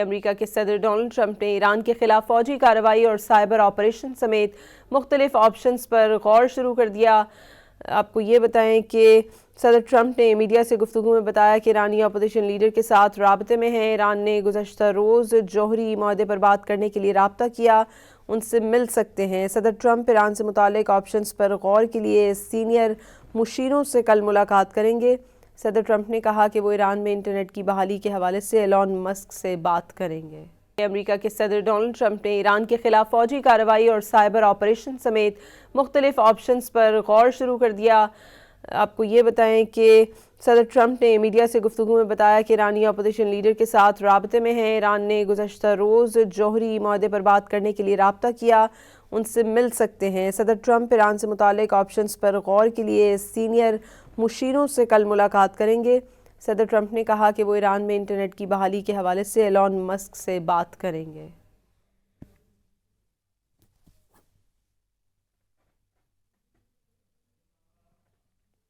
امریکہ کے صدر Donald Trump نے ایران کے خلاف فوجی کارروائی اور سائبر آپریشن سمیت مختلف آپشنز پر غور شروع کر دیا۔ آپ کو یہ بتائیں کہ صدر ٹرمپ نے میڈیا سے گفتگو میں بتایا کہ ایرانی اپوزیشن لیڈر کے ساتھ رابطے میں ہیں۔ ایران نے گزشتہ روز جوہری معاہدے پر بات کرنے کے لیے رابطہ کیا، ان سے مل سکتے ہیں۔ صدر ٹرمپ ایران سے متعلق آپشنز پر غور کے لیے سینئر مشیروں سے کل ملاقات کریں گے۔ صدر ٹرمپ نے کہا کہ وہ ایران میں انٹرنیٹ کی بحالی کے حوالے سے ایلون مسک سے بات کریں گے۔ امریکہ کے صدر ڈونلڈ ٹرمپ نے ایران کے خلاف فوجی کارروائی اور سائبر آپریشن سمیت مختلف آپشنز پر غور شروع کر دیا۔ آپ کو یہ بتائیں کہ صدر ٹرمپ نے میڈیا سے گفتگو میں بتایا کہ ایرانی اپوزیشن لیڈر کے ساتھ رابطے میں ہیں۔ ایران نے گزشتہ روز جوہری معاہدے پر بات کرنے کے لیے رابطہ کیا، ان سے مل سکتے ہیں۔ صدر ٹرمپ ایران سے متعلق آپشنز پر غور کے لیے سینئر مشیروں سے کل ملاقات کریں گے۔ صدر ٹرمپ نے کہا کہ وہ ایران میں انٹرنیٹ کی بحالی کے حوالے سے ایلون مسک سے بات کریں گے۔